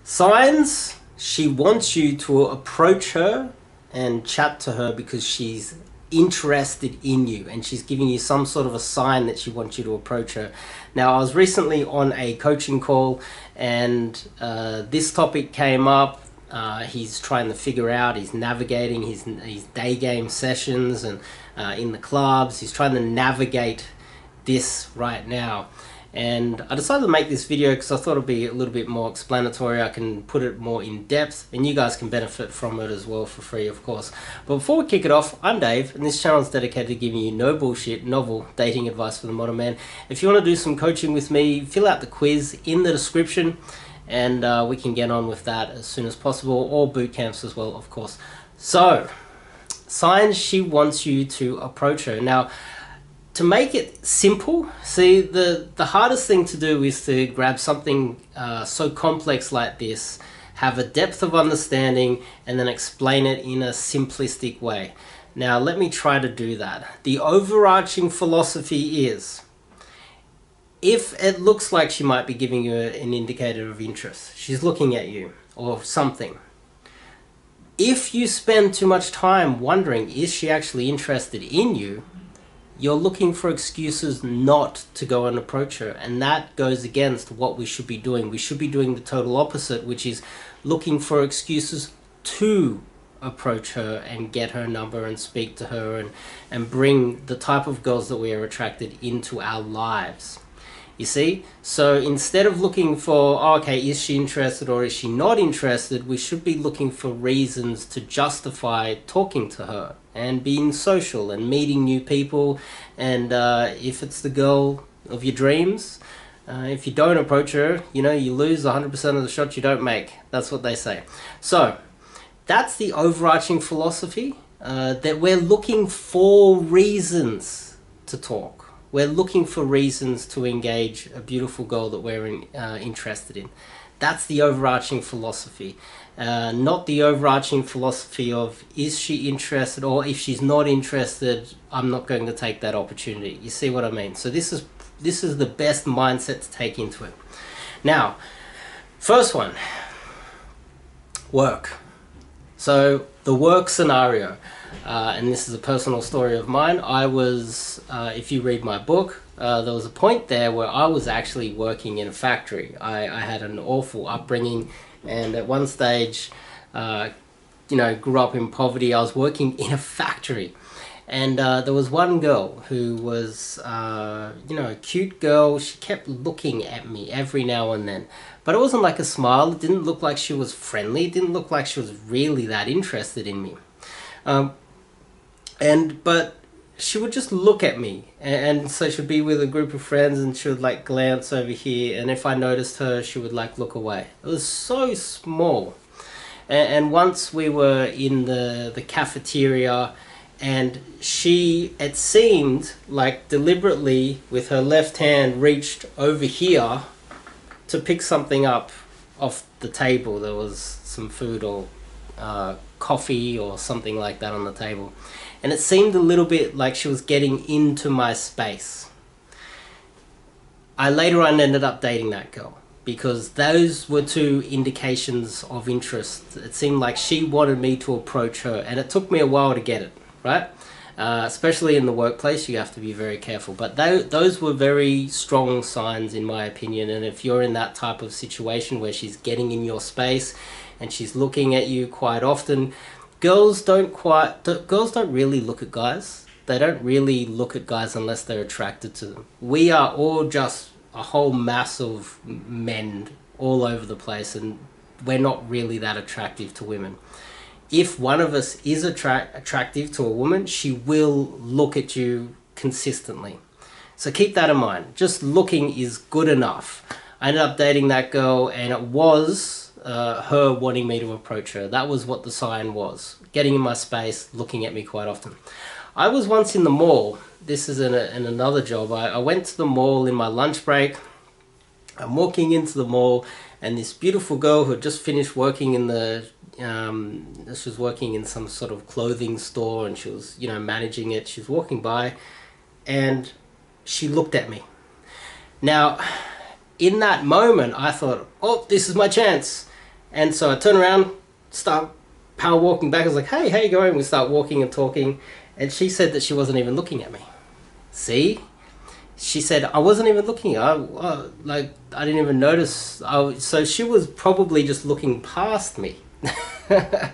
Signs, she wants you to approach her and chat to her because she's interested in you and she's giving you some sort of a sign that she wants you to approach her. Now, I was recently on a coaching call and this topic came up. He's trying to figure out, he's navigating his day game sessions and in the clubs. He's trying to navigate this right now. And I decided to make this video because I thought it'd be a little bit more explanatory. I can put it more in depth and you guys can benefit from it as well for free, of course. But before we kick it off, I'm Dave and this channel is dedicated to giving you no bullshit, novel dating advice for the modern man. If you want to do some coaching with me, fill out the quiz in the description and we can get on with that as soon as possible, or boot camps as well, of course. So, signs she wants you to approach her. Now, to make it simple, see, the hardest thing to do is to grab something so complex like this, have a depth of understanding, and then explain it in a simplistic way. Now, let me try to do that. The overarching philosophy is, if it looks like she might be giving you an indicator of interest, she's looking at you or something. If you spend too much time wondering, is she actually interested in you? You're looking for excuses not to go and approach her, and that goes against what we should be doing. We should be doing the total opposite, which is looking for excuses to approach her and get her number and speak to her and bring the type of girls that we are attracted into our lives. You see? So instead of looking for, oh, okay, is she interested or is she not interested, we should be looking for reasons to justify talking to her and being social and meeting new people. And if it's the girl of your dreams, if you don't approach her, you know, you lose 100% of the shots you don't make. That's what they say. So that's the overarching philosophy, that we're looking for reasons to talk. We're looking for reasons to engage a beautiful girl that we're interested in. That's the overarching philosophy. Not the overarching philosophy of, is she interested, or if she's not interested, I'm not going to take that opportunity. You see what I mean? So this is the best mindset to take into it. Now, first one, work. So the work scenario. And this is a personal story of mine. I was, if you read my book, there was a point there where I was actually working in a factory. I had an awful upbringing, and at one stage, you know, grew up in poverty. I was working in a factory, and there was one girl who was, you know, a cute girl. She kept looking at me every now and then, but it wasn't like a smile. It didn't look like she was friendly. It didn't look like she was really that interested in me. But she would just look at me, and so she'd be with a group of friends and she would like glance over here, and if I noticed her, she would like look away. It was so small. And once we were in the cafeteria, and she, it seemed like deliberately with her left hand reached over here to pick something up off the table. There was some food or coffee or something like that on the table, and it seemed a little bit like she was getting into my space. I later on ended up dating that girl because those were two indications of interest. It seemed like she wanted me to approach her, and it took me a while to get it, right? Especially in the workplace, you have to be very careful, but those were very strong signs in my opinion. And if you're in that type of situation where she's getting in your space and she's looking at you quite often, girls don't really look at guys. They don't really look at guys unless they're attracted to them. We are all just a whole mass of men all over the place, and we're not really that attractive to women. If one of us is attractive to a woman, she will look at you consistently. So keep that in mind. Just looking is good enough. I ended up dating that girl, and it was her wanting me to approach her. That was what the sign was. Getting in my space, looking at me quite often. I was once in the mall. This is in another job. I went to the mall in my lunch break. I'm walking into the mall, and this beautiful girl who had just finished working in the she was working in some sort of clothing store, and she was, you know, managing it. She was walking by and she looked at me. Now, in that moment, I thought, oh, this is my chance. And so I turn around, start power walking back. I was like, hey, how you going? We start walking and talking. And she said that she wasn't even looking at me. See? She said, I wasn't even looking. I didn't even notice. So she was probably just looking past me. But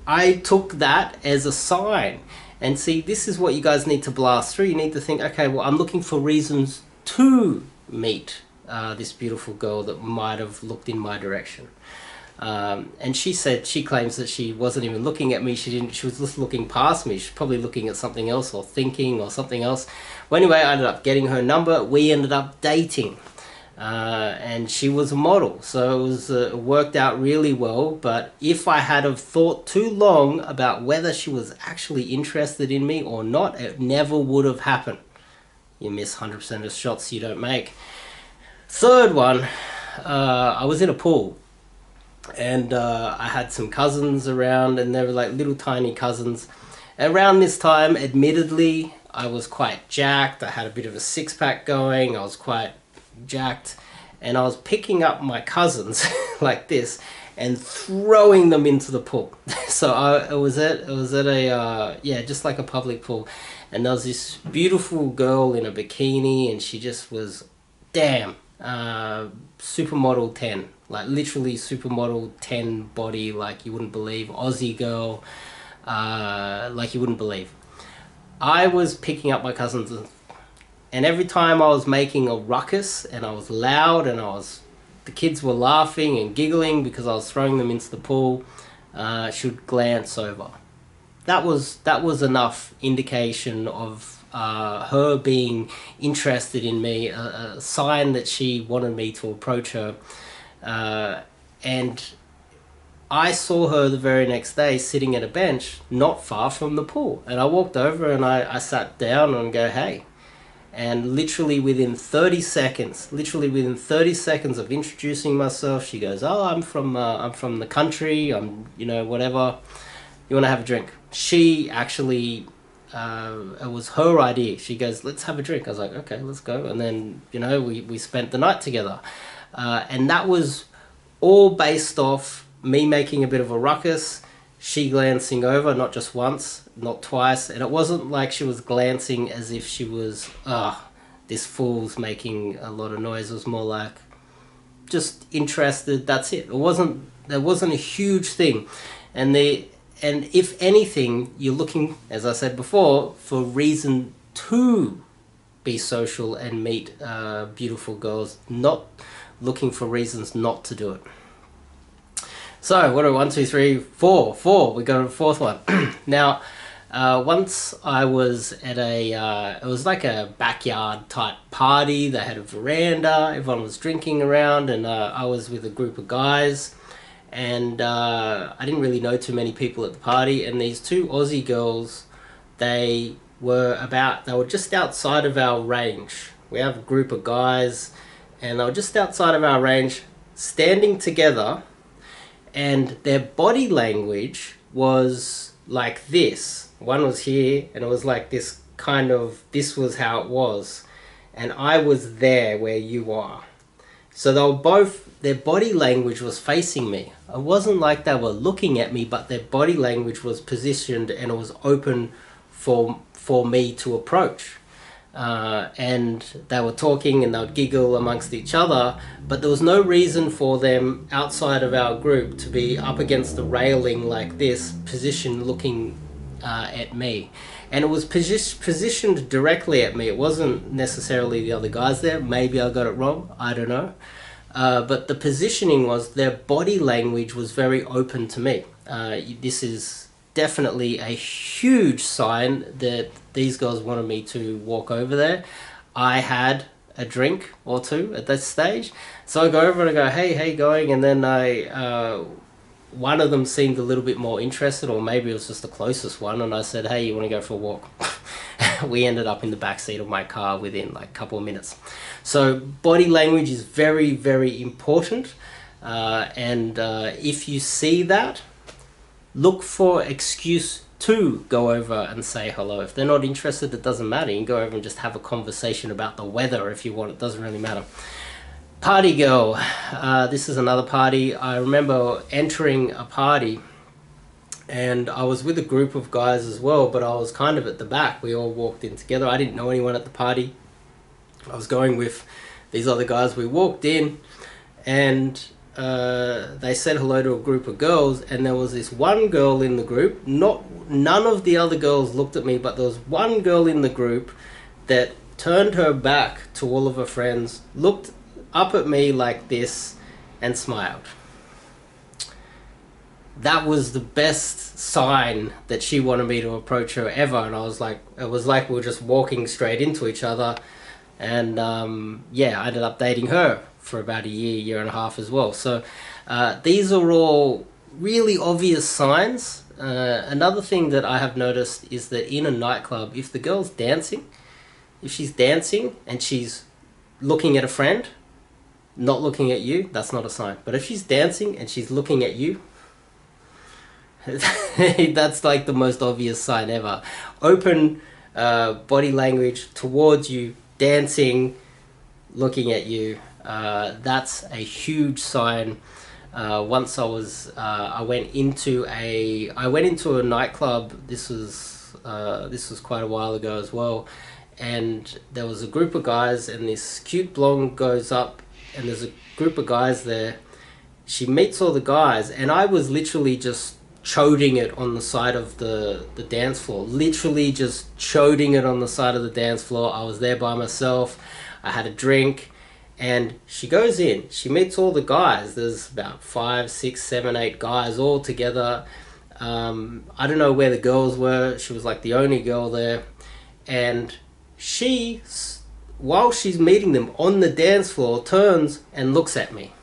I took that as a sign. And see, this is what you guys need to blast through. You need to think, okay, well, I'm looking for reasons to meet this beautiful girl that might have looked in my direction. And she claims that she wasn't even looking at me. She was just looking past me. She's probably looking at something else or thinking or something else. Well, anyway, I ended up getting her number. We ended up dating. And she was a model, so it worked out really well. But if I had have thought too long about whether she was actually interested in me or not, it never would have happened. You miss 100% of shots you don't make. Third one, I was in a pool, and I had some cousins around, and they were like little tiny cousins. Around this time, admittedly, I was quite jacked. I had a bit of a six-pack going. I was quite jacked, and I was picking up my cousins like this and throwing them into the pool. So it was at a just like a public pool, and there was this beautiful girl in a bikini, and she just was supermodel 10, like literally supermodel 10 body, like you wouldn't believe. Aussie girl, like you wouldn't believe. I was picking up my cousins, and every time I was making a ruckus and I was loud and the kids were laughing and giggling because I was throwing them into the pool, she would glance over. That was enough indication of her being interested in me, a sign that she wanted me to approach her. And I saw her the very next day sitting at a bench not far from the pool. And I walked over and I sat down and go, hey. And literally within 30 seconds of introducing myself, she goes, oh, I'm from the country, whatever, you want to have a drink? She actually, it was her idea. She goes, let's have a drink. I was like, okay, let's go. And then, we spent the night together. And that was all based off me making a bit of a ruckus, she glancing over, not just once, not twice. And it wasn't like she was glancing as if she was, this fool's making a lot of noise. It was more like just interested, that's it. There wasn't a huge thing. And if anything, you're looking, as I said before, for reason to be social and meet beautiful girls, not looking for reasons not to do it. So, what are 1, 2, 3, 4? 4. We got a fourth one. Now, once I was at it was like a backyard type party. They had a veranda. Everyone was drinking around, and I was with a group of guys. And I didn't really know too many people at the party. And these two Aussie girls, they were just outside of our range. We have a group of guys, and they were just outside of our range, standing together. And their body language was like this. One was here, and it was like this this was how it was. And I was there where you are. So their body language was facing me. It wasn't like they were looking at me, but their body language was positioned and it was open for me to approach. And they were talking and they would giggle amongst each other, but there was no reason for them outside of our group to be up against the railing like this, position looking at me. And it was positioned directly at me. It wasn't necessarily the other guys there. Maybe I got it wrong, I don't know. But the positioning was, their body language was very open to me. This is definitely a huge sign that these girls wanted me to walk over there. I had a drink or two at that stage, so I go over and I go, hey, how you going? And then one of them seemed a little bit more interested, or maybe it was just the closest one, and I said, hey, you want to go for a walk? We ended up in the back seat of my car within like a couple of minutes. So body language is very, very important, and if you see that, look for excuse to go over and say hello. If they're not interested, it doesn't matter. You can go over and just have a conversation about the weather if you want. It doesn't really matter. Party girl. This is another party. I remember entering a party and I was with a group of guys as well, but I was kind of at the back. We all walked in together. I didn't know anyone at the party. I was going with these other guys. We walked in and they said hello to a group of girls, and there was this one girl in the group. None of the other girls looked at me, but there was one girl in the group that turned her back to all of her friends, looked up at me like this, and smiled. That was the best sign that she wanted me to approach her ever. And I was like, it was like we were just walking straight into each other. And yeah, I ended up dating her for about a year and a half as well. So these are all really obvious signs. Another thing that I have noticed is that in a nightclub, if the girl's dancing, if she's dancing and she's looking at a friend, not looking at you, that's not a sign. But if she's dancing and she's looking at you, that's like the most obvious sign ever. Open body language towards you, dancing, looking at you. That's a huge sign. Once I went into a nightclub. This was quite a while ago as well, and there was a group of guys, and this cute blonde goes up, and there's a group of guys there. She meets all the guys, and I was literally just choding it on the side of the dance floor. Literally just choding it on the side of the dance floor. I was there by myself. I had a drink, and she goes in. She meets all the guys. There's about 5, 6, 7, 8 guys all together. I don't know where the girls were. She was like the only girl there, and she, while she's meeting them on the dance floor, turns and looks at me.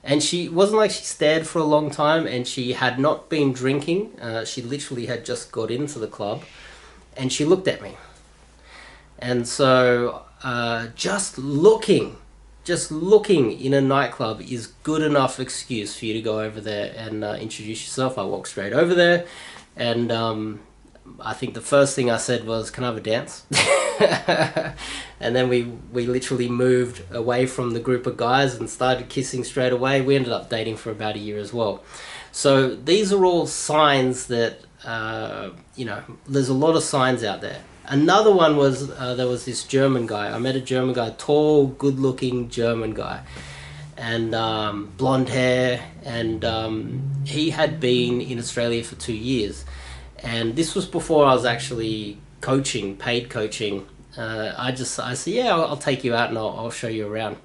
And she wasn't like she stared for a long time, and she had not been drinking. She literally had just got into the club, and she looked at me. And so just looking in a nightclub is good enough excuse for you to go over there and introduce yourself. I walked straight over there, and I think the first thing I said was, "Can I have a dance?" And then we literally moved away from the group of guys and started kissing straight away. We ended up dating for about a year as well. So these are all signs that, there's a lot of signs out there. Another one was, there was this German guy. I met a German guy, tall, good-looking German guy, and blonde hair, and he had been in Australia for 2 years. And this was before I was actually coaching, paid coaching. I said, yeah, I'll take you out and I'll show you around.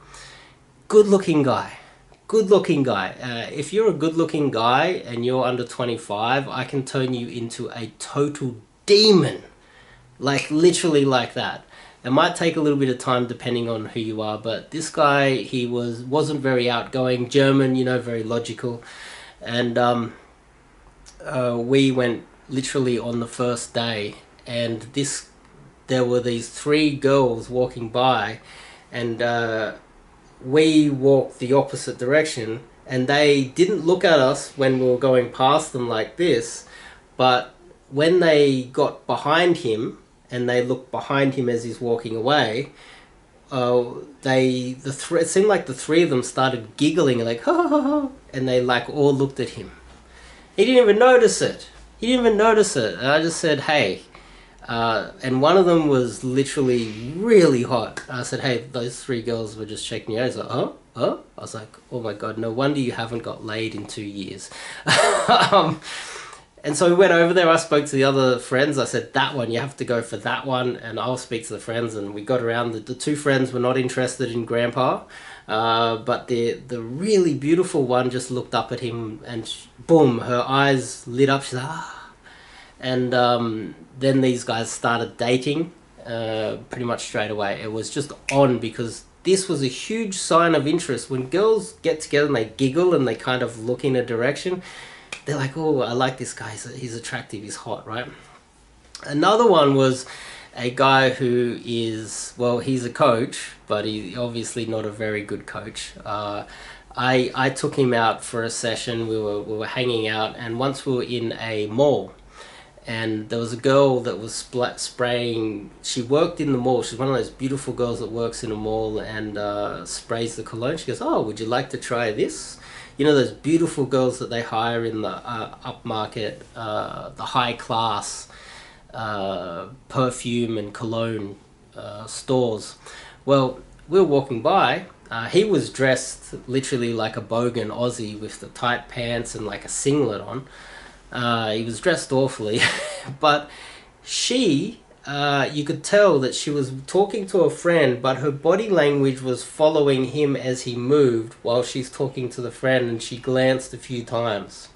Good looking guy. If you're a good looking guy and you're under 25, I can turn you into a total demon. Like literally like that. It might take a little bit of time depending on who you are, but this guy, he wasn't very outgoing, German, very logical. And we went literally on the first day, and there were these 3 girls walking by, and we walked the opposite direction, and they didn't look at us when we were going past them like this, but when they got behind him and they looked behind him as he's walking away, it seemed like the 3 of them started giggling and like, ha ha ha, and they like all looked at him. He didn't even notice it. And I just said, hey. And one of them was literally really hot. I said, hey, those 3 girls were just checking you out. He's like, huh? I was like, oh my God, no wonder you haven't got laid in 2 years. And so we went over there. I spoke to the other friends. I said, that one, you have to go for that one. And I'll speak to the friends. And we got around. The 2 friends were not interested in Grandpa. But the really beautiful one just looked up at him, and boom, her eyes lit up. She's like, ah. And then these guys started dating pretty much straight away. It was just on, because this was a huge sign of interest. When girls get together and they giggle and they kind of look in a direction, they're like, oh, I like this guy. He's attractive. He's hot, right? Another one was a guy who is, well, he's a coach, but he's obviously not a very good coach. I took him out for a session. We were hanging out, and once we were in a mall, and there was a girl that was spraying. She worked in the mall. She's one of those beautiful girls that works in a mall and sprays the cologne. She goes, "Oh, would you like to try this?" You know those beautiful girls that they hire in the upmarket, the high class perfume and cologne stores. Well, we were walking by. He was dressed literally like a bogan Aussie with the tight pants and like a singlet on. He was dressed awfully, but she, you could tell that she was talking to a friend, but her body language was following him as he moved while she's talking to the friend, and she glanced a few times.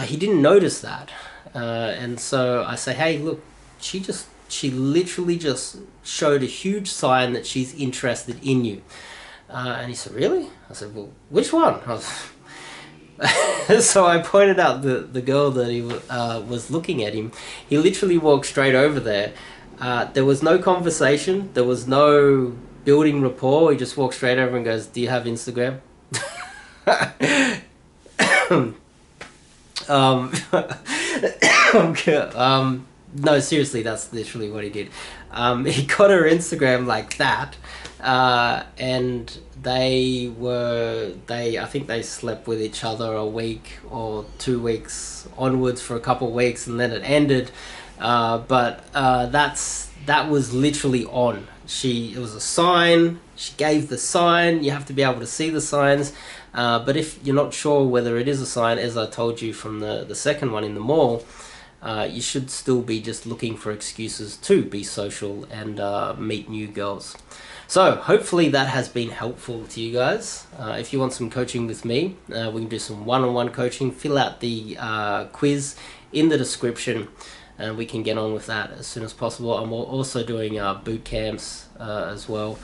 He didn't notice that, and so I say, "Hey, look, she literally just showed a huge sign that she's interested in you." And he said, "Really?" I said, "Well, which one?" So I pointed out the girl that he was looking at him. He literally walked straight over there. There was no conversation. There was no building rapport. He just walked straight over and goes, "Do you have Instagram?" No, seriously, that's literally what he did. He got her Instagram like that, and I think they slept with each other a week or 2 weeks onwards for a couple of weeks, and then it ended. But that was literally on. It was a sign. She gave the sign. You have to be able to see the signs. But if you're not sure whether it is a sign, as I told you from the second one in the mall, you should still be just looking for excuses to be social and meet new girls. So hopefully that has been helpful to you guys. If you want some coaching with me, we can do some one-on-one coaching. Fill out the quiz in the description, and we can get on with that as soon as possible. I'm also doing boot camps as well,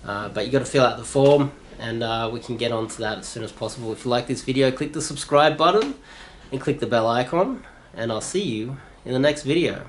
but you got to fill out the form, and we can get on to that as soon as possible. If you like this video, click the subscribe button and click the bell icon, and I'll see you in the next video.